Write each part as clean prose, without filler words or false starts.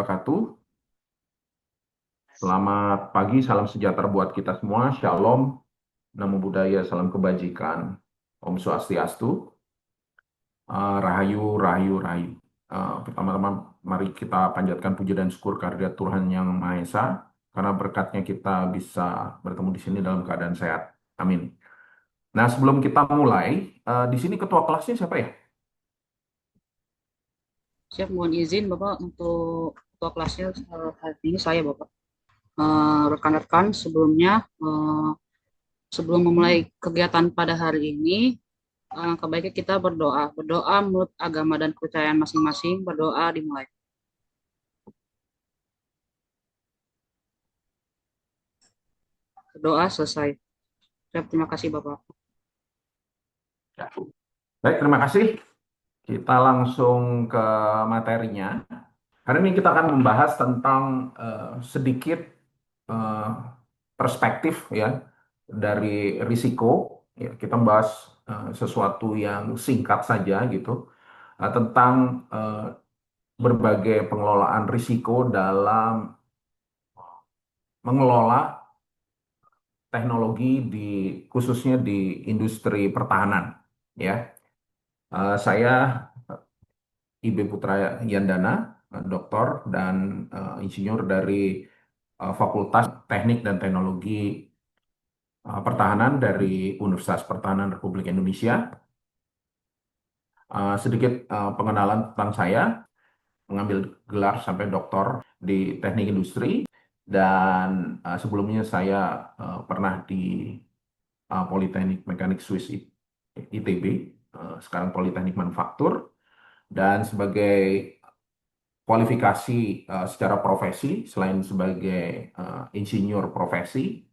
wabarakatuh. Selamat pagi, salam sejahtera buat kita semua. Shalom, namo buddhaya, salam kebajikan. Om Swastiastu, Rahayu, Rahayu, Rahayu. Pertama-tama, mari kita panjatkan puji dan syukur kehadirat Tuhan Yang Maha Esa, karena berkatnya kita bisa bertemu di sini dalam keadaan sehat. Amin. Nah, sebelum kita mulai, di sini ketua kelasnya siapa ya? Siap, mohon izin Bapak untuk ketua kelasnya hari ini saya Bapak. Rekan-rekan sebelumnya, sebelum memulai kegiatan pada hari ini, alangkah baiknya kita berdoa. Berdoa menurut agama dan kepercayaan masing-masing, berdoa dimulai. Berdoa selesai. Siap, terima kasih Bapak. Ya. Baik, terima kasih. Kita langsung ke materinya. Hari ini kita akan membahas tentang sedikit eh, perspektif ya dari risiko. Ya, kita membahas sesuatu yang singkat saja gitu tentang berbagai pengelolaan risiko dalam mengelola teknologi di khususnya di industri pertahanan. Ya, saya IB Putra Yandana, doktor dan insinyur dari Fakultas Teknik dan Teknologi Pertahanan dari Universitas Pertahanan Republik Indonesia. Sedikit pengenalan tentang saya, mengambil gelar sampai doktor di Teknik Industri, dan sebelumnya saya pernah di Politeknik Mekanik Swiss ITB, sekarang Politeknik Manufaktur, dan sebagai kualifikasi secara profesi, selain sebagai insinyur profesi,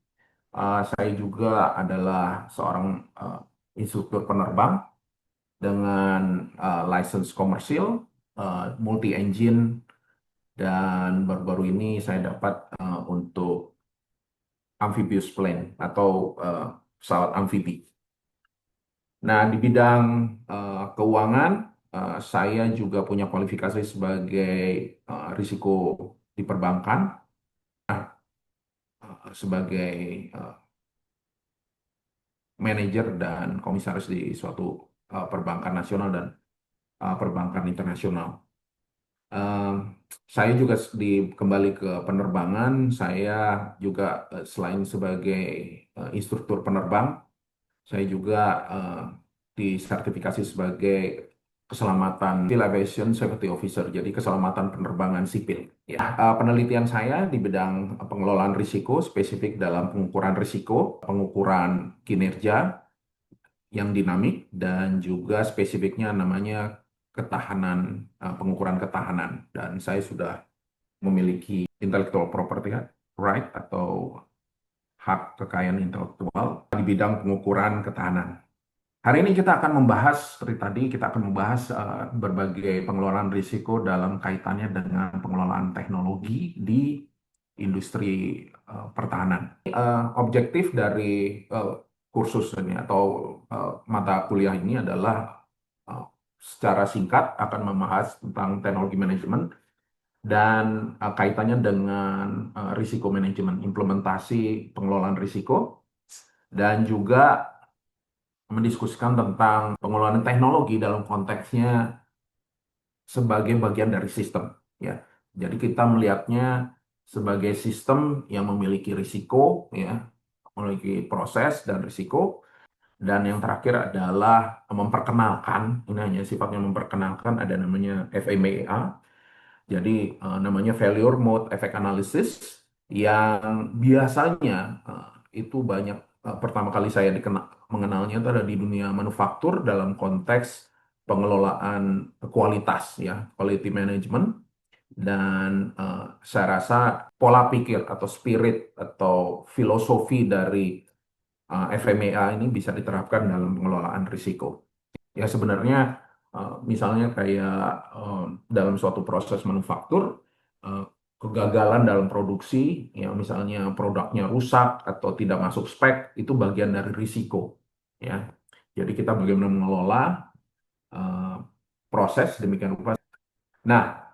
saya juga adalah seorang instruktur penerbang dengan license komersil, multi engine, dan baru-baru ini saya dapat untuk amphibious plane atau pesawat amfibi. Nah, di bidang keuangan, saya juga punya kualifikasi sebagai risiko di perbankan, sebagai eh, manajer dan komisaris di suatu perbankan nasional dan perbankan internasional. Eh, saya juga kembali ke penerbangan. Saya juga selain sebagai instruktur penerbang, saya juga eh, disertifikasi sebagai keselamatan Civil Aviation Safety Officer, jadi keselamatan penerbangan sipil. Ya, penelitian saya di bidang pengelolaan risiko, spesifik dalam pengukuran risiko, pengukuran kinerja yang dinamik, dan juga spesifiknya namanya ketahanan, pengukuran ketahanan. Dan saya sudah memiliki intellectual property right atau hak kekayaan intelektual di bidang pengukuran ketahanan. Hari ini kita akan membahas, seperti tadi, kita akan membahas berbagai pengelolaan risiko dalam kaitannya dengan pengelolaan teknologi di industri pertahanan. Objektif dari kursus ini atau mata kuliah ini adalah uh, secara singkat akan membahas tentang teknologi manajemen dan kaitannya dengan risiko manajemen, implementasi pengelolaan risiko, dan juga mendiskusikan tentang pengelolaan teknologi dalam konteksnya sebagai bagian dari sistem, ya. Jadi kita melihatnya sebagai sistem yang memiliki risiko, ya, memiliki proses dan risiko, dan yang terakhir adalah memperkenalkan, ini hanya sifatnya memperkenalkan, ada namanya FMEA, jadi namanya Failure Mode Effect Analysis, yang biasanya itu banyak, pertama kali saya mengenalnya itu ada di dunia manufaktur dalam konteks pengelolaan kualitas, ya, quality management. Dan saya rasa pola pikir atau spirit atau filosofi dari FMEA ini bisa diterapkan dalam pengelolaan risiko. Ya, sebenarnya misalnya kayak dalam suatu proses manufaktur, eh, kegagalan dalam produksi, ya misalnya produknya rusak atau tidak masuk spek, itu bagian dari risiko. Ya, jadi kita bagaimana mengelola eh, proses demikian rupa. Nah,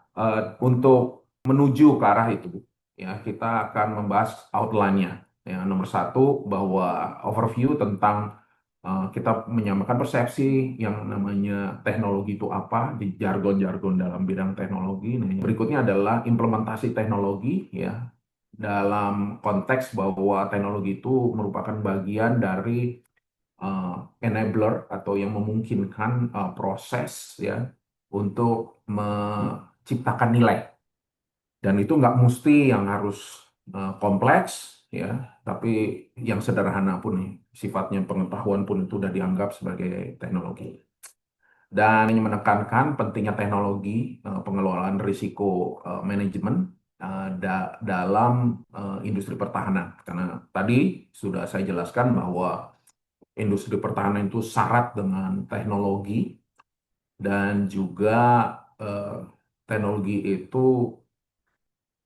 untuk menuju ke arah itu. Ya, kita akan membahas outline-nya. Ya, nomor satu bahwa overview tentang kita menyamakan persepsi yang namanya teknologi itu apa di jargon-jargon dalam bidang teknologi. Nah, yang berikutnya adalah implementasi teknologi ya dalam konteks bahwa teknologi itu merupakan bagian dari uh, enabler atau yang memungkinkan proses ya untuk menciptakan nilai. Dan itu nggak mesti yang harus kompleks ya, tapi yang sederhana pun nih, sifatnya pengetahuan pun itu sudah dianggap sebagai teknologi. Dan ini menekankan pentingnya teknologi pengelolaan risiko manajemen dalam industri pertahanan. Karena tadi sudah saya jelaskan bahwa industri pertahanan itu syarat dengan teknologi dan juga eh, teknologi itu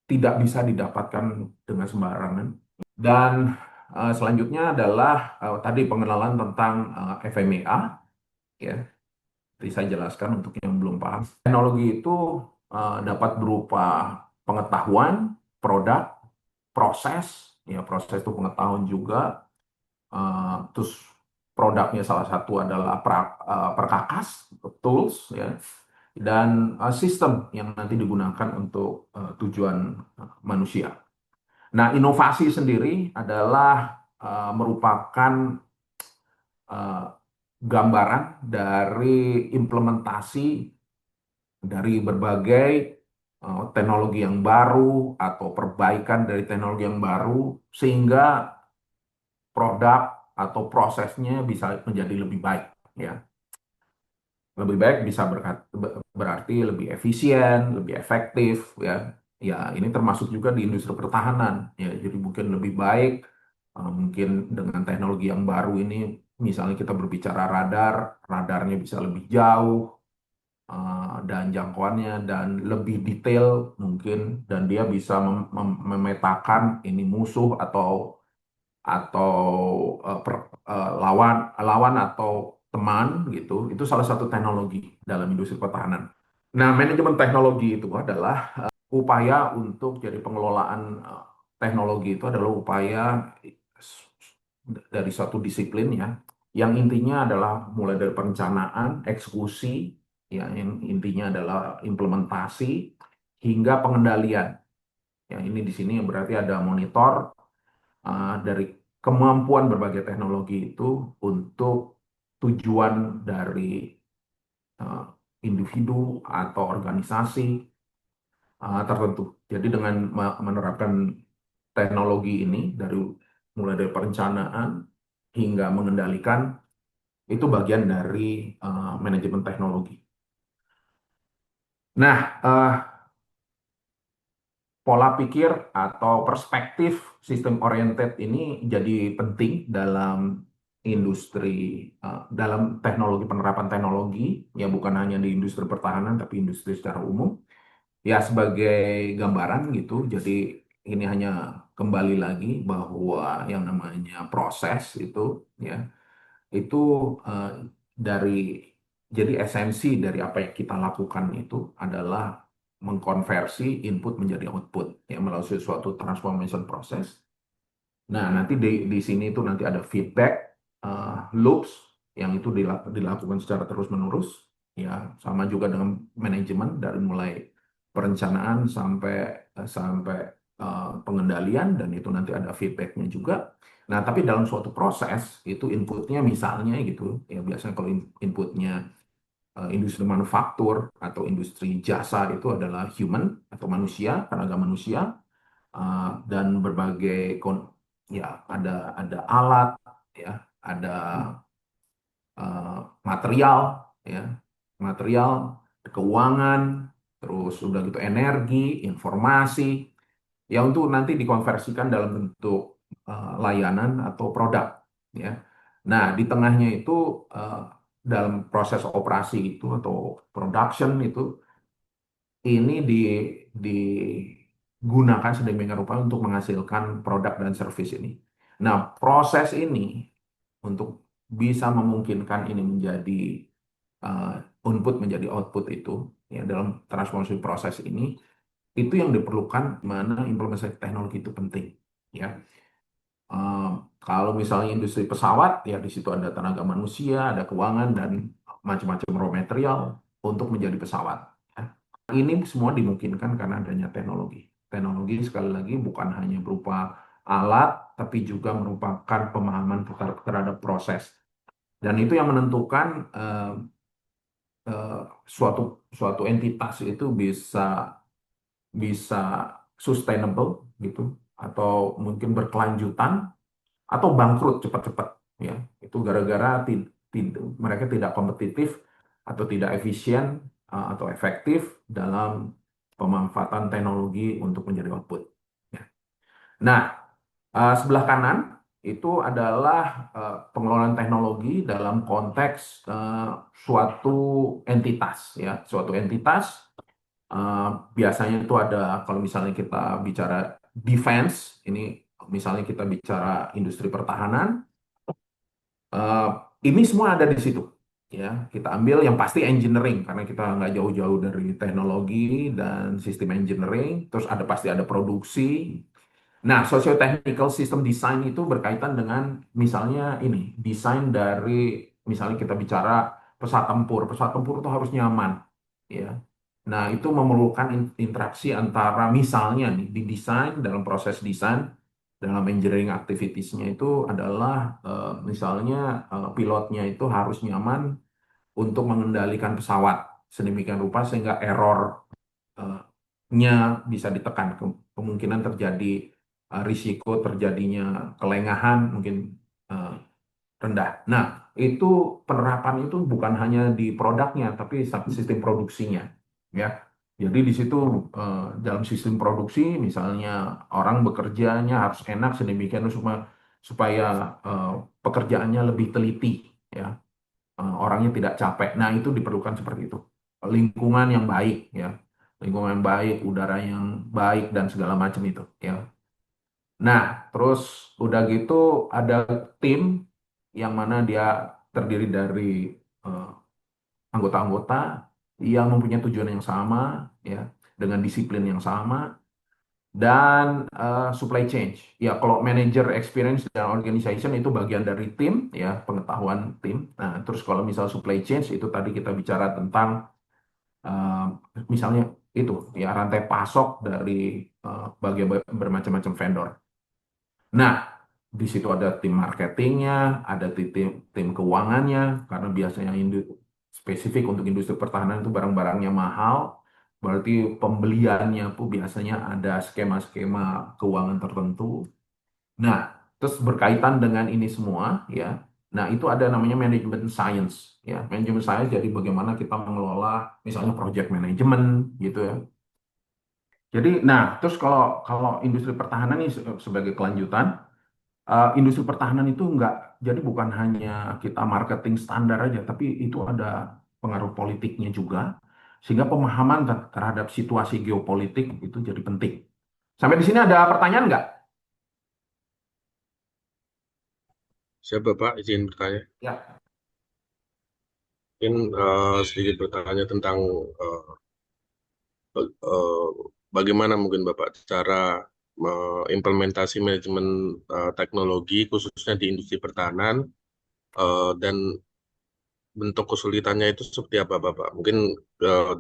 tidak bisa didapatkan dengan sembarangan. Dan selanjutnya adalah tadi pengenalan tentang FMEA, ya. Tadi saya jelaskan untuk yang belum paham. Teknologi itu dapat berupa pengetahuan, produk, proses, ya proses itu pengetahuan juga. Terus produknya salah satu adalah perkakas, tools, ya, dan sistem yang nanti digunakan untuk tujuan manusia. Nah, inovasi sendiri adalah merupakan eh, gambaran dari implementasi dari berbagai teknologi yang baru atau perbaikan dari teknologi yang baru sehingga produk atau prosesnya bisa menjadi lebih baik ya. Lebih baik bisa berarti lebih efisien, lebih efektif ya. Ya, ini termasuk juga di industri pertahanan ya. Jadi mungkin lebih baik mungkin dengan teknologi yang baru ini misalnya kita berbicara radar, radarnya bisa lebih jauh dan jangkauannya dan lebih detail mungkin dan dia bisa memetakan ini musuh atau lawan lawan atau teman gitu. Itu salah satu teknologi dalam industri pertahanan. Nah, manajemen teknologi itu adalah upaya untuk jadi pengelolaan teknologi itu adalah upaya dari satu disiplin ya, yang intinya adalah mulai dari perencanaan, eksekusi, ya, yang intinya adalah implementasi hingga pengendalian. Yang ini di sini berarti ada monitor dari kemampuan berbagai teknologi itu untuk tujuan dari uh, individu atau organisasi tertentu. Jadi dengan menerapkan teknologi ini dari mulai dari perencanaan hingga mengendalikan itu bagian dari manajemen teknologi. Nah, pola pikir atau perspektif sistem oriented ini jadi penting dalam industri, dalam teknologi penerapan teknologi, ya bukan hanya di industri pertahanan, tapi industri secara umum. Ya sebagai gambaran gitu, jadi ini hanya kembali lagi bahwa yang namanya proses ya itu eh, dari jadi esensi dari apa yang kita lakukan itu adalah mengkonversi input menjadi output ya melalui suatu transformation process. Nah, nanti di sini itu nanti ada feedback loops yang itu dilakukan secara terus-menerus ya sama juga dengan manajemen dari mulai perencanaan sampai pengendalian dan itu nanti ada feedbacknya juga. Nah, tapi dalam suatu proses itu inputnya misalnya gitu ya biasanya kalau inputnya industri manufaktur atau industri jasa itu adalah human atau manusia, tenaga manusia dan berbagai ya ada alat ya ada eh, material ya material keuangan terus udah gitu energi informasi ya untuk nanti dikonversikan dalam bentuk layanan atau produk ya. Nah, di tengahnya itu eh, dalam proses operasi itu atau production itu ini digunakan sedemikian rupa untuk menghasilkan produk dan service ini. Nah, proses ini untuk bisa memungkinkan ini menjadi uh, input menjadi output itu ya dalam transformasi proses ini itu yang diperlukan mana implementasi teknologi itu penting. Ya, Eh, kalau misalnya industri pesawat, ya di situ ada tenaga manusia, ada keuangan dan macam-macam raw material untuk menjadi pesawat. Ya. Ini semua dimungkinkan karena adanya teknologi. Teknologi sekali lagi bukan hanya berupa alat, tapi juga merupakan pemahaman terhadap proses. Dan itu yang menentukan eh, suatu suatu entitas itu bisa bisa sustainable gitu, atau mungkin berkelanjutan atau bangkrut cepat-cepat, ya. Itu gara-gara mereka tidak kompetitif atau tidak efisien atau efektif dalam pemanfaatan teknologi untuk menjadi output, ya. Nah, sebelah kanan itu adalah pengelolaan teknologi dalam konteks suatu entitas, ya, suatu entitas. eh, Biasanya itu ada, kalau misalnya kita bicara defense, ini misalnya kita bicara industri pertahanan, eh, ini semua ada di situ. Ya, kita ambil yang pasti engineering karena kita nggak jauh-jauh dari teknologi dan sistem engineering. Terus ada pasti ada produksi. Nah, socio-technical system design itu berkaitan dengan misalnya ini, desain dari misalnya kita bicara pesawat tempur. Pesawat tempur itu harus nyaman, ya. Nah, itu memerlukan interaksi antara misalnya nih di desain, dalam proses desain, dalam engineering activities-nya itu adalah misalnya pilotnya itu harus nyaman untuk mengendalikan pesawat sedemikian rupa sehingga error nya bisa ditekan. Kemungkinan terjadi risiko terjadinya kelengahan mungkin eh, rendah. Nah, itu penerapan itu bukan hanya di produknya, tapi sistem produksinya, ya. Jadi di situ dalam sistem produksi, misalnya orang bekerjanya harus enak sedemikian supaya eh, pekerjaannya lebih teliti, ya. Orangnya tidak capek. Nah, itu diperlukan seperti itu. Lingkungan yang baik, ya. Lingkungan yang baik, udara yang baik dan segala macam itu, ya. Nah, terus udah gitu ada tim yang mana dia terdiri dari eh, anggota-anggota yang mempunyai tujuan yang sama, ya, dengan disiplin yang sama, dan supply chain. Ya, kalau manager experience dan organization itu bagian dari tim, ya, pengetahuan tim. Nah, terus kalau misal supply chain itu tadi kita bicara tentang eh, misalnya itu, ya, rantai pasok dari bagian bermacam-macam vendor. Nah, di situ ada tim marketingnya, ada tim keuangannya, karena biasanya spesifik untuk industri pertahanan itu barang-barangnya mahal, berarti pembeliannya pun biasanya ada skema-skema keuangan tertentu. Nah, terus berkaitan dengan ini semua, ya. Nah, itu ada namanya manajemen science, ya. Manajemen science jadi bagaimana kita mengelola misalnya project management gitu, ya. Jadi, nah, terus kalau kalau industri pertahanan ini sebagai kelanjutan, industri pertahanan itu enggak, jadi bukan hanya kita marketing standar aja, tapi itu ada pengaruh politiknya juga, sehingga pemahaman terhadap situasi geopolitik itu jadi penting. Sampai di sini ada pertanyaan nggak? Siapa Pak izin bertanya? Ya, Mungkin sedikit bertanya tentang eh, eh, bagaimana mungkin Bapak cara implementasi manajemen teknologi khususnya di industri pertahanan dan bentuk kesulitannya itu seperti apa Bapak? Mungkin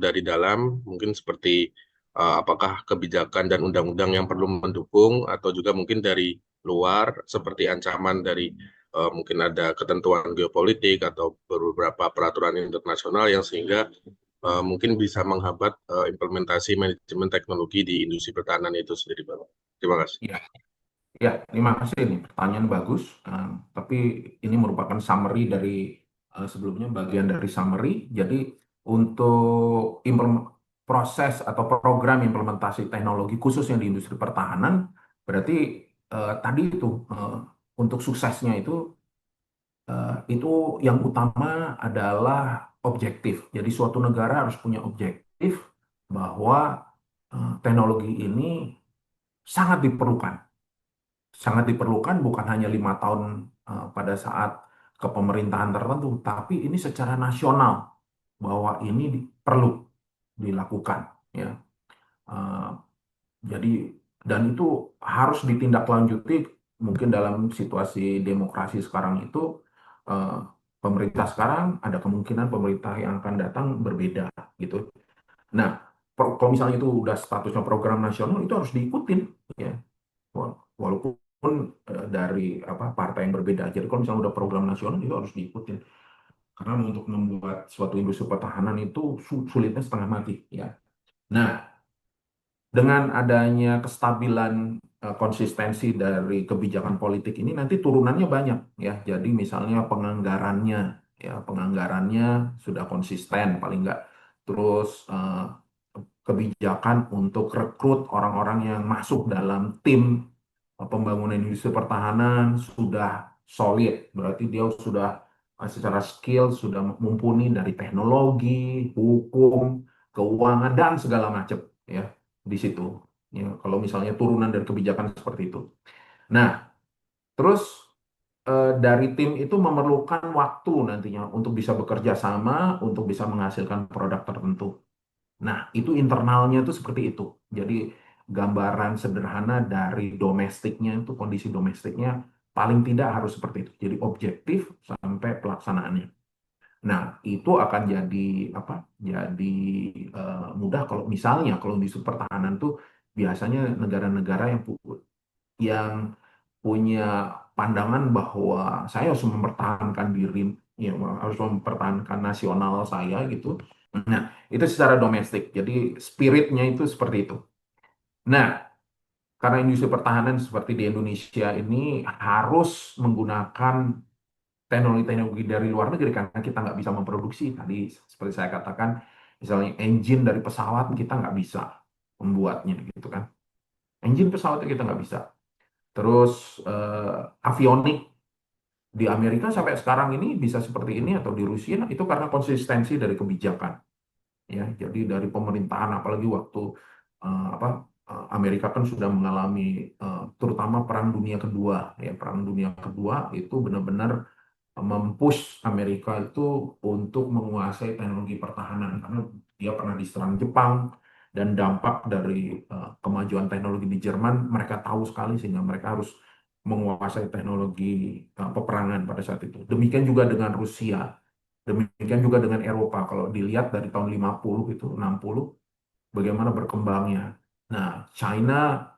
dari dalam, mungkin seperti apakah kebijakan dan undang-undang yang perlu mendukung atau juga mungkin dari luar seperti ancaman dari mungkin ada ketentuan geopolitik atau beberapa peraturan internasional yang sehingga mungkin bisa menghambat implementasi manajemen teknologi di industri pertahanan itu sendiri Bapak. Terima kasih. ya, ya. Terima kasih, ini pertanyaan bagus. Tapi ini merupakan summary dari sebelumnya, bagian dari summary. Jadi untuk proses atau program implementasi teknologi khususnya di industri pertahanan, berarti tadi itu untuk suksesnya itu yang utama adalah objektif. Jadi suatu negara harus punya objektif bahwa teknologi ini sangat diperlukan. Sangat diperlukan bukan hanya 5 tahun pada saat kepemerintahan tertentu, tapi ini secara nasional bahwa ini perlu dilakukan, ya. Jadi dan itu harus ditindaklanjuti mungkin dalam situasi demokrasi sekarang itu eh, pemerintah sekarang ada kemungkinan pemerintah yang akan datang berbeda gitu. Nah, kalau misalnya itu udah statusnya program nasional itu harus diikutin ya. Walaupun dari apa partai yang berbeda. Jadi kalau misalnya udah program nasional itu harus diikutin. Karena untuk membuat suatu industri pertahanan itu sulitnya setengah mati ya. Nah, dengan adanya kestabilan konsistensi dari kebijakan politik ini nanti turunannya banyak ya. Jadi misalnya penganggarannya sudah konsisten paling enggak. Terus kebijakan untuk rekrut orang-orang yang masuk dalam tim pembangunan industri pertahanan sudah solid. Berarti dia sudah secara skill sudah mumpuni dari teknologi, hukum, keuangan dan segala macam ya di situ. Ya, kalau misalnya turunan dari kebijakan seperti itu. Nah, terus dari tim itu memerlukan waktu nantinya untuk bisa bekerja sama, untuk bisa menghasilkan produk tertentu. Nah, itu internalnya itu seperti itu. Jadi gambaran sederhana dari domestiknya itu kondisi domestiknya paling tidak harus seperti itu. Jadi objektif sampai pelaksanaannya. Nah, itu akan jadi apa? Jadi mudah kalau misalnya kalau di pertahanan tuh biasanya negara-negara yang punya pandangan bahwa saya harus mempertahankan diri, ya harus mempertahankan nasional saya gitu. Nah, itu secara domestik. Jadi spiritnya itu seperti itu. Nah, karena industri pertahanan seperti di Indonesia ini harus menggunakan teknologi-teknologi dari luar negeri karena kita nggak bisa memproduksi. Tadi seperti saya katakan, misalnya engine dari pesawat kita nggak bisa membuatnya gitu kan. Engine pesawatnya kita nggak bisa. Terus avionik di Amerika sampai sekarang ini bisa seperti ini atau di Rusia itu karena konsistensi dari kebijakan ya. Jadi dari pemerintahan apalagi waktu apa Amerika kan sudah mengalami terutama Perang Dunia Kedua ya. Perang Dunia Kedua itu benar-benar mempush Amerika itu untuk menguasai teknologi pertahanan karena dia pernah diserang Jepang dan dampak dari kemajuan teknologi di Jerman mereka tahu sekali sehingga mereka harus menguasai teknologi peperangan pada saat itu. Demikian juga dengan Rusia, demikian juga dengan Eropa. Kalau dilihat dari tahun 50 itu 60 bagaimana berkembangnya. Nah, China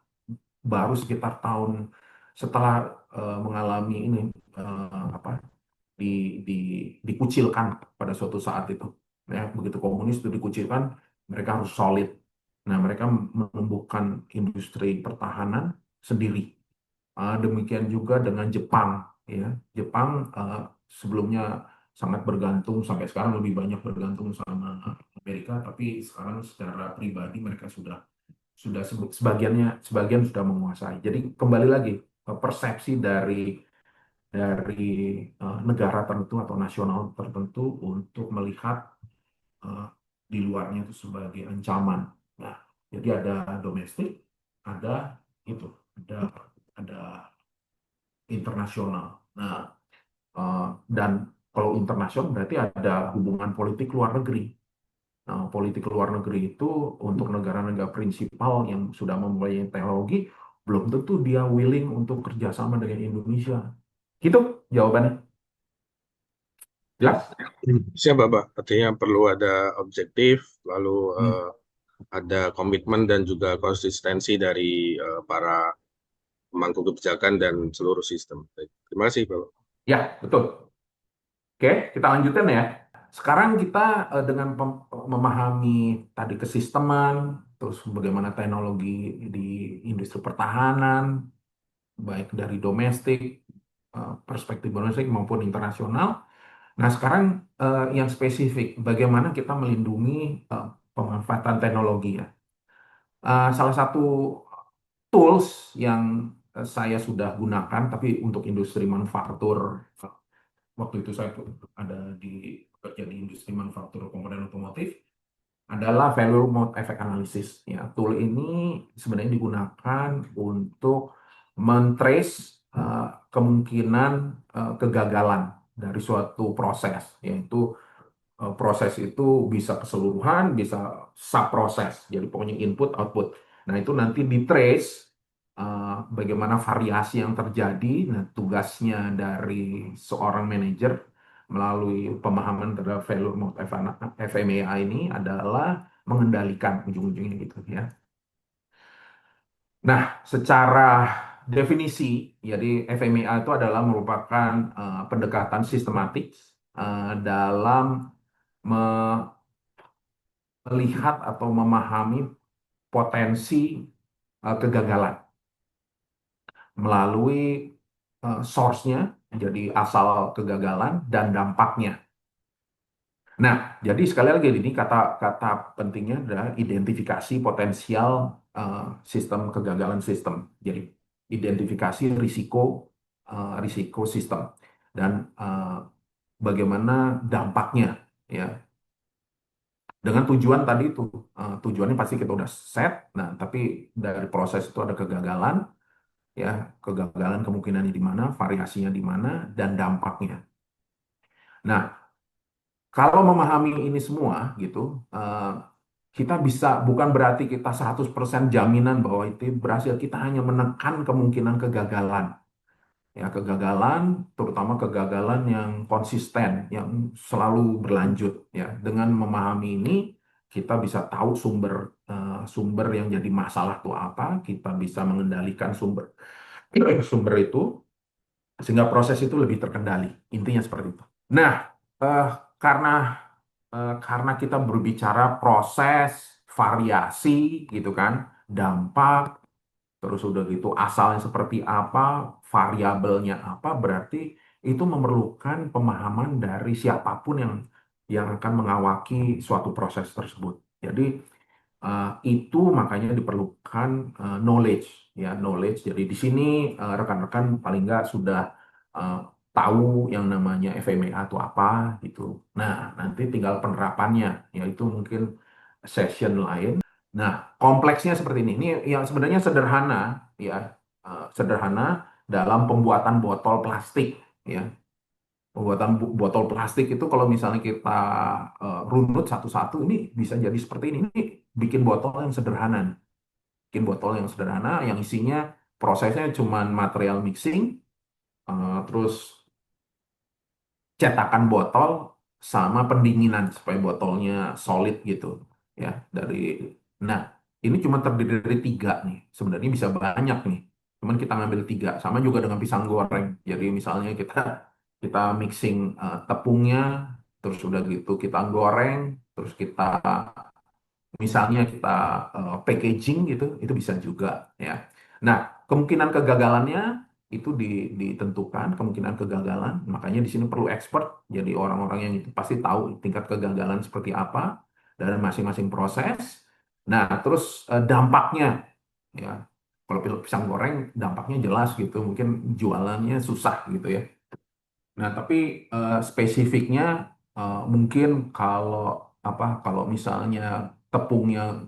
baru sekitar tahun setelah mengalami ini apa di, di, dikucilkan pada suatu saat itu. Ya, begitu komunis itu dikucilkan, mereka harus solid. Nah, mereka menumbuhkan industri pertahanan sendiri. Demikian juga dengan Jepang. Ya, Jepang sebelumnya sangat bergantung, sampai sekarang lebih banyak bergantung sama Amerika, tapi sekarang secara pribadi mereka sudah sebagian sudah menguasai. Jadi kembali lagi persepsi dari negara tertentu atau nasional tertentu untuk melihat eh, di luarnya itu sebagai ancaman. Nah, jadi ada domestik, ada itu, ada internasional. Nah, dan kalau internasional berarti ada hubungan politik luar negeri. Nah, politik luar negeri itu untuk negara-negara prinsipal yang sudah memulai teknologi, belum tentu dia willing untuk kerjasama dengan Indonesia. Gitu jawabannya. Jelas? Siap, Bapak. Artinya perlu ada objektif, lalu Hmm. ada komitmen dan juga konsistensi dari para pemangku kebijakan dan seluruh sistem. Baik. Terima kasih, Bapak. Ya, betul. Oke, kita lanjutkan ya. Sekarang kita dengan memahami tadi kesisteman, terus bagaimana teknologi di industri pertahanan, baik dari domestik, perspektif domestik maupun internasional. Nah, sekarang yang spesifik, bagaimana kita melindungi pemanfaatan teknologi ya. Salah satu tools yang saya sudah gunakan, tapi untuk industri manufaktur, waktu itu saya ada di bekerja di industri manufaktur komponen otomotif, adalah value mode effect analysis. Ya, tool ini sebenarnya digunakan untuk mentrace kemungkinan kegagalan dari suatu proses, yaitu proses itu bisa keseluruhan, bisa sub proses. Jadi pokoknya input output. Nah, itu nanti di trace bagaimana variasi yang terjadi. Nah, tugasnya dari seorang manajer melalui pemahaman terhadap failure mode FMEA ini adalah mengendalikan ujung-ujungnya gitu ya. Nah, secara definisi, jadi FMEA itu adalah merupakan pendekatan sistematik dalam melihat atau memahami potensi kegagalan melalui source-nya, jadi asal kegagalan dan dampaknya. Nah, jadi sekali lagi ini kata-kata pentingnya adalah identifikasi potensial eh, sistem kegagalan sistem. Jadi identifikasi risiko sistem dan bagaimana dampaknya ya. Dengan tujuan tadi itu tujuannya pasti kita udah set. Nah, tapi dari proses itu ada kegagalan ya, kegagalan kemungkinannya di mana, variasinya di mana dan dampaknya. Nah, kalau memahami ini semua gitu, kita bisa, bukan berarti kita 100% jaminan bahwa itu berhasil, kita hanya menekan kemungkinan kegagalan. Ya, kegagalan, terutama kegagalan yang konsisten, yang selalu berlanjut. Ya, dengan memahami ini, kita bisa tahu sumber yang jadi masalah itu apa, kita bisa mengendalikan sumber itu, sehingga proses itu lebih terkendali. Intinya seperti itu. Nah, eh, karena karena kita berbicara proses, variasi, gitu kan, dampak, terus udah gitu asalnya seperti apa, variabelnya apa, berarti itu memerlukan pemahaman dari siapapun yang akan mengawaki suatu proses tersebut. Jadi itu makanya diperlukan knowledge, ya knowledge. Jadi di sini rekan-rekan paling nggak sudah eh, tahu yang namanya FMEA itu apa gitu. Nah, nanti tinggal penerapannya, yaitu mungkin session lain. Nah, kompleksnya seperti ini. Ini yang sebenarnya sederhana, ya sederhana dalam pembuatan botol plastik, ya. Pembuatan botol plastik itu kalau misalnya kita runut satu-satu, ini bisa jadi seperti ini. Ini bikin botol yang sederhana, nih. Bikin botol yang sederhana yang isinya prosesnya cuman material mixing, terus cetakan botol sama pendinginan supaya botolnya solid gitu ya. Nah, ini cuma terdiri dari tiga nih, sebenarnya bisa banyak nih, cuman kita ngambil tiga. Sama juga dengan pisang goreng, jadi misalnya kita kita mixing tepungnya, terus udah gitu kita goreng, terus kita misalnya kita packaging gitu, itu bisa juga ya. Nah, kemungkinan kegagalannya itu ditentukan, kemungkinan kegagalan, makanya di sini perlu expert. Jadi orang-orang yang itu pasti tahu tingkat kegagalan seperti apa dari masing-masing proses. Nah, terus dampaknya ya. Kalau pisang goreng dampaknya jelas gitu, mungkin jualannya susah gitu ya. Nah, tapi spesifiknya mungkin kalau misalnya tepungnya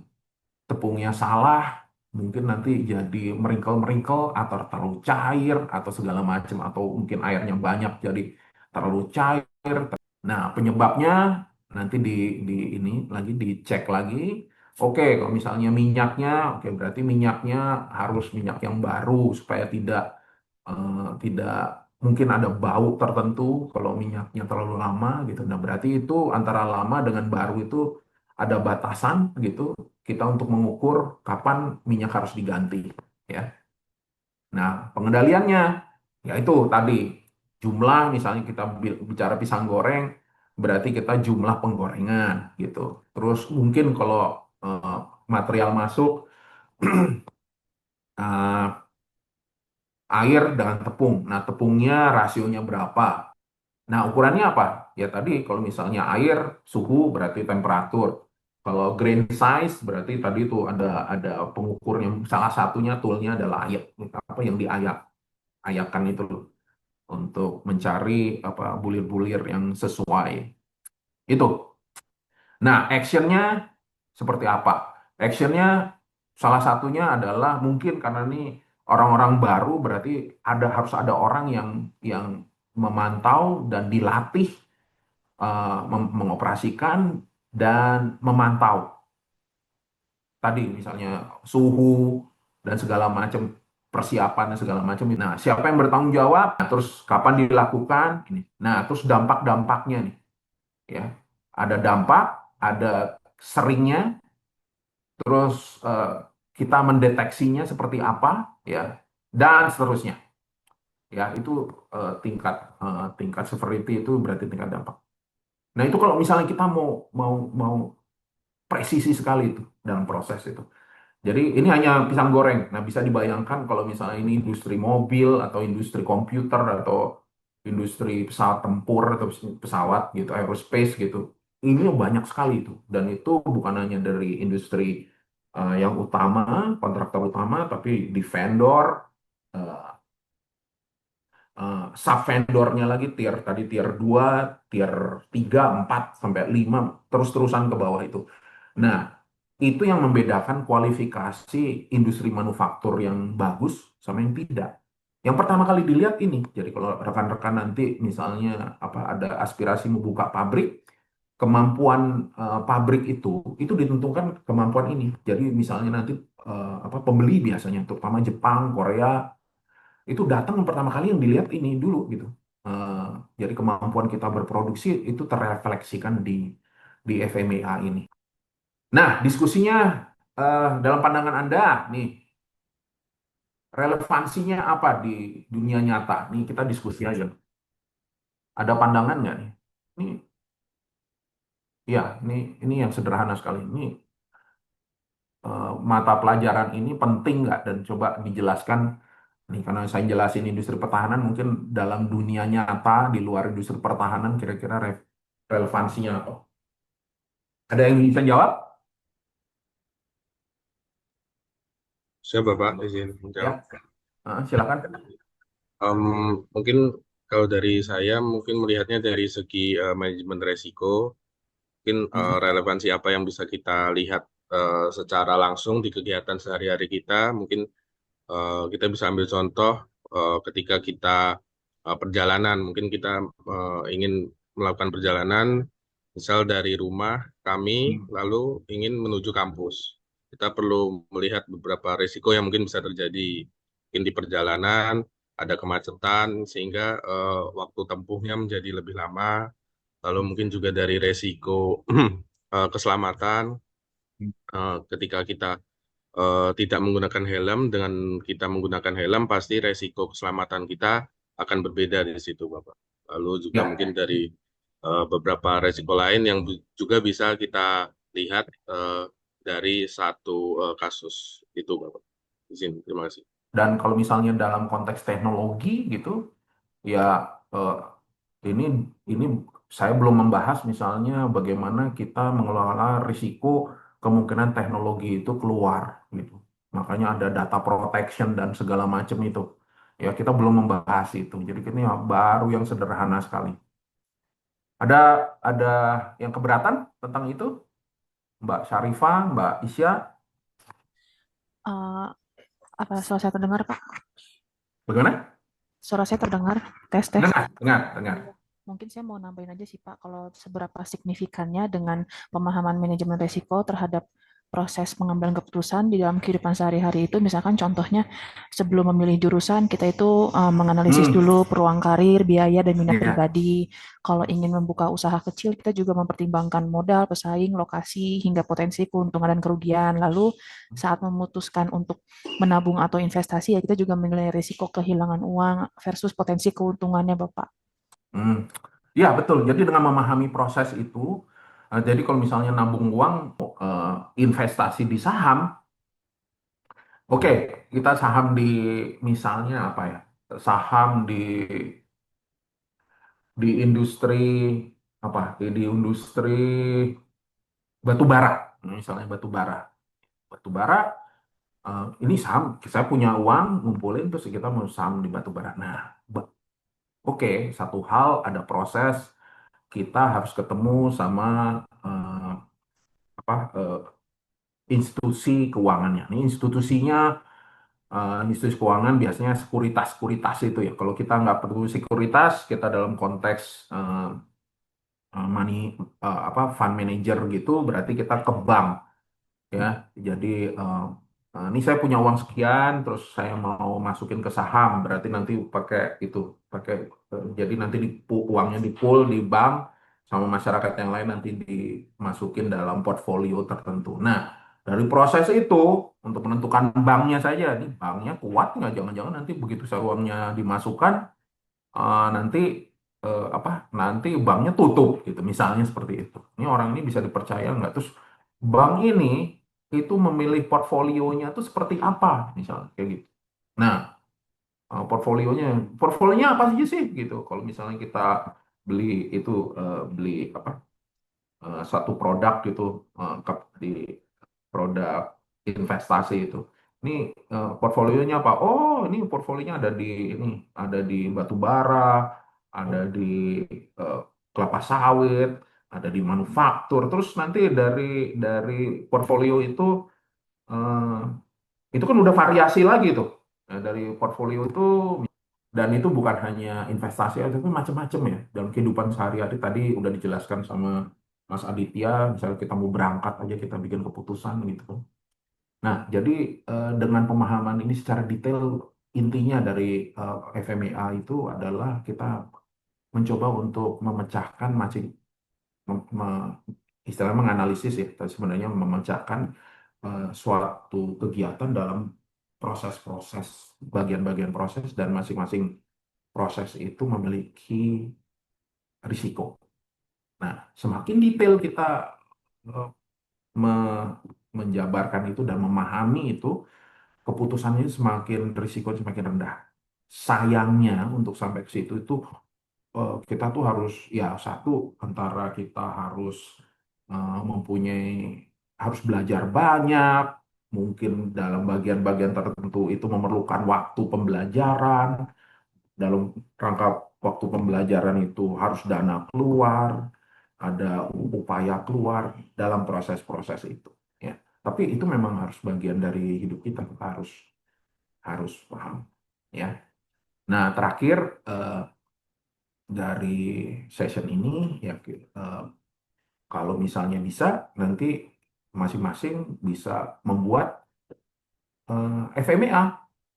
tepungnya salah, mungkin nanti jadi meringkel-meringkel atau terlalu cair atau segala macam, atau mungkin airnya banyak jadi terlalu cair. Nah, penyebabnya nanti ini lagi dicek lagi. Oke, kalau misalnya minyaknya, oke berarti minyaknya harus minyak yang baru supaya tidak mungkin ada bau tertentu kalau minyaknya terlalu lama gitu. Nah, berarti itu antara lama dengan baru itu ada batasan gitu kita untuk mengukur kapan minyak harus diganti ya. Nah, pengendaliannya ya itu tadi jumlah, misalnya kita bicara pisang goreng berarti kita jumlah penggorengan gitu. Terus mungkin kalau eh, material masuk eh, air dengan tepung. Nah, tepungnya rasionya berapa? Nah, ukurannya apa? Ya tadi kalau misalnya air, suhu berarti temperatur. Kalau grain size berarti tadi itu ada pengukurnya. Salah satunya toolnya adalah ayak, apa yang ayakan itu loh, untuk mencari apa bulir-bulir yang sesuai. Itu. Nah, actionnya seperti apa? Actionnya salah satunya adalah mungkin karena ini orang-orang baru, berarti harus ada orang yang memantau dan dilatih mengoperasikan dan memantau tadi misalnya suhu dan segala macam persiapan dan segala macam. Nah, siapa yang bertanggung jawab? Nah, terus kapan dilakukan? Ini. Nah, terus dampak-dampaknya nih, ya. Ada dampak, ada seringnya, terus eh, kita mendeteksinya seperti apa, ya, dan seterusnya. Ya, itu tingkat severity itu berarti tingkat dampak. Nah, itu kalau misalnya kita mau mau presisi sekali itu dalam proses itu. Jadi ini hanya pisang goreng. Nah, bisa dibayangkan kalau misalnya ini industri mobil atau industri komputer atau industri pesawat tempur atau pesawat gitu, aerospace gitu. Ini banyak sekali itu. Dan itu bukan hanya dari industri yang utama, kontraktor utama, tapi di vendor, eh, sub-vendornya lagi, tier 2, tier 3, 4, sampai 5, terus-terusan ke bawah itu. Nah, itu yang membedakan kualifikasi industri manufaktur yang bagus sama yang tidak. Yang pertama kali dilihat ini. Jadi kalau rekan-rekan nanti misalnya apa ada aspirasi membuka pabrik, kemampuan pabrik itu ditentukan kemampuan ini. Jadi misalnya nanti apa pembeli biasanya terutama Jepang, Korea itu datang yang pertama kali yang dilihat ini dulu gitu. Eh, jadi kemampuan kita berproduksi itu terrefleksikan di FMEA ini. Nah, diskusinya dalam pandangan Anda nih, relevansinya apa di dunia nyata? Nih kita diskusi aja. Ada pandangan nggak nih? Ini, ya, ini yang sederhana sekali. Ini mata pelajaran ini penting nggak? Dan coba dijelaskan nih, karena saya jelasin industri pertahanan, mungkin dalam dunia nyata di luar industri pertahanan kira-kira relevansinya apa? Ada yang bisa jawab? Saya Bapak izin menjawab. Ya, silakan. Em, Mungkin kalau dari saya mungkin melihatnya dari segi manajemen resiko, mungkin Mm-mm. relevansi apa yang bisa kita lihat secara langsung di kegiatan sehari-hari kita. Mungkin kita bisa ambil contoh ketika kita perjalanan, mungkin kita ingin melakukan perjalanan, misal dari rumah kami lalu ingin menuju kampus. Kita perlu melihat beberapa risiko yang mungkin bisa terjadi. Mungkin di perjalanan ada kemacetan sehingga waktu tempuhnya menjadi lebih lama. Lalu mungkin juga dari resiko keselamatan ketika kita tidak menggunakan helm, dengan kita menggunakan helm pasti resiko keselamatan kita akan berbeda di situ, Bapak. Lalu juga Ya, mungkin dari beberapa resiko lain yang juga bisa kita lihat dari satu kasus itu, Bapak. Izin, terima kasih. dan kalau misalnya dalam konteks teknologi gitu, ya eh, ini ini saya belum membahas misalnya bagaimana kita mengelola risiko kemungkinan teknologi itu keluar gitu. Makanya ada data protection dan segala macam itu. Ya kita belum membahas itu. Jadi ini baru yang sederhana sekali. Ada ada yang keberatan tentang itu, Mbak Syarifah, Mbak Isya, Eh, apa suara saya terdengar, Pak? bagaimana? Suara saya terdengar? Tes, tes. Dengar, dengar, dengar. Iya. Mungkin saya mau nambahin aja sih, Pak, kalau seberapa signifikannya dengan pemahaman manajemen risiko terhadap proses pengambilan keputusan di dalam kehidupan sehari-hari itu, misalkan contohnya sebelum memilih jurusan, kita itu menganalisis Hmm, dulu peluang karir, biaya, dan minat ya. pribadi. Kalau ingin membuka usaha kecil, kita juga mempertimbangkan modal, pesaing, lokasi, hingga potensi keuntungan dan kerugian. Lalu saat memutuskan untuk menabung atau investasi, ya kita juga menilai risiko kehilangan uang versus potensi keuntungannya, Bapak. Hmm. Ya, betul. Jadi dengan memahami proses itu, jadi kalau misalnya nabung uang, eh, investasi di saham, oke, kita saham di misalnya apa ya? Saham di industri apa? Di industri batu bara, misalnya batu bara. Batu bara, ini saham, saya punya uang, ngumpulin terus kita mau saham di batu bara. Nah, oke, satu hal ada proses kita harus ketemu sama eh, apa institusi keuangannya. Ini institusi keuangan biasanya sekuritas itu ya. Kalau kita nggak perlu sekuritas, kita dalam konteks money apa fund manager gitu, berarti kita ke bank. ya. Jadi ini saya punya uang sekian, terus saya mau masukin ke saham, berarti nanti pakai itu, pakai jadi nanti uangnya di pool di bank sama masyarakat yang lain nanti dimasukin dalam portfolio tertentu. Nah, dari proses itu untuk menentukan banknya saja, nih banknya kuat nggak? Jangan-jangan nanti begitu saya uangnya dimasukkan, nanti apa? Nanti banknya tutup gitu, misalnya seperti itu. Ini orang ini bisa dipercaya nggak? Terus bank ini itu memilih portfolionya itu seperti apa, misalnya kayak gitu. Nah, portfolionya, portfolionya apa saja sih gitu? Kalau misalnya kita beli itu beli apa? Satu produk gitu di produk investasi itu. Ini portfolionya apa? Oh, ini portfolionya ada di batu bara, ada di eh, kelapa sawit, ada di manufaktur. Terus nanti dari portfolio eh, itu kan udah variasi lagi tuh. Nah, dari portfolio itu dan itu bukan hanya investasi, tapi macam-macam ya. Dalam kehidupan sehari-hari tadi udah dijelaskan sama Mas Aditya, misalnya kita mau berangkat aja kita bikin keputusan gitu kan. Nah, jadi dengan pemahaman ini secara detail, intinya dari FMEA itu adalah kita mencoba untuk memecahkan macam mem- me- istilahnya menganalisis ya, tapi sebenarnya memecahkan suatu kegiatan dalam proses-proses, bagian-bagian proses, dan masing-masing proses itu memiliki risiko. Nah, semakin detail kita eh, menjabarkan itu dan memahami itu, keputusannya semakin risiko semakin rendah. Sayangnya untuk sampai ke situ itu kita tuh harus ya satu antara kita harus mempunyai harus belajar banyak, mungkin dalam bagian-bagian tertentu itu memerlukan waktu pembelajaran, dalam rangka waktu pembelajaran itu harus dana keluar, ada upaya keluar dalam proses-proses itu. Ya, tapi itu memang harus bagian dari hidup kita harus harus paham. Ya, nah terakhir dari session ini ya kalau misalnya bisa nanti masing-masing bisa membuat FMEA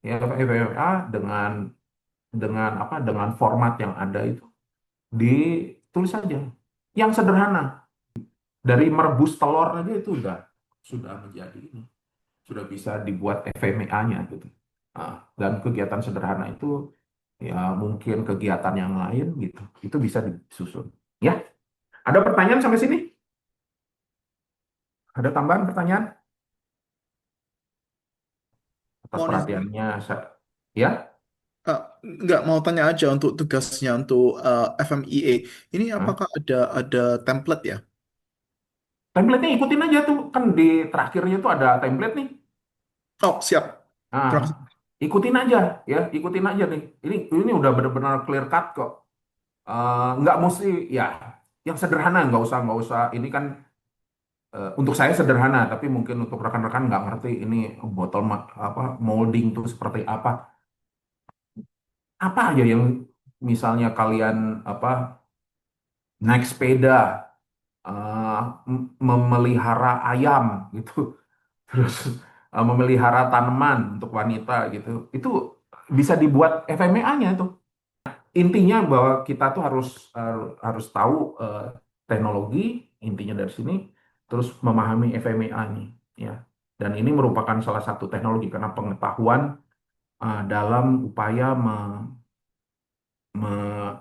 ya FMEA dengan apa dengan format yang ada itu ditulis saja yang sederhana dari merebus telur aja itu sudah menjadi ini sudah bisa dibuat FMEA-nya gitu. Dan kegiatan sederhana itu ya mungkin kegiatan yang lain gitu itu bisa disusun ya. Ada pertanyaan sampai sini? Ada tambahan pertanyaan atas Mohon izin, perhatiannya ya. eh, nggak mau tanya aja untuk tugasnya untuk FMEA. Ini Hah? apakah ada template ya? Template-nya ikutin aja tuh kan di terakhirnya tuh ada template nih. Oh, siap. Nah, Terima kasih. ikutin aja ya, ikutin aja nih. Ini udah benar-benar clear cut kok. Nggak mesti ya yang sederhana nggak usah ini kan untuk saya sederhana tapi mungkin untuk rekan-rekan nggak ngerti ini botol apa molding tuh seperti apa aja yang misalnya kalian apa naik sepeda eh, memelihara ayam gitu terus memelihara tanaman untuk wanita gitu itu bisa dibuat FMEA-nya itu. Intinya bahwa kita tuh harus tahu teknologi intinya dari sini terus memahami FMEA nih ya. Dan ini merupakan salah satu teknologi karena pengetahuan dalam upaya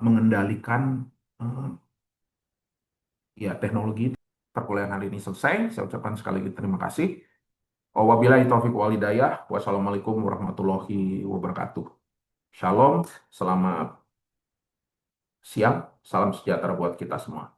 mengendalikan eh, ya teknologi. Perkuliahan hari ini selesai. Saya ucapkan sekali lagi terima kasih. Wabillahi taufiq wal hidayah. Wassalamualaikum warahmatullahi wabarakatuh. Shalom, selamat siang, salam sejahtera buat kita semua.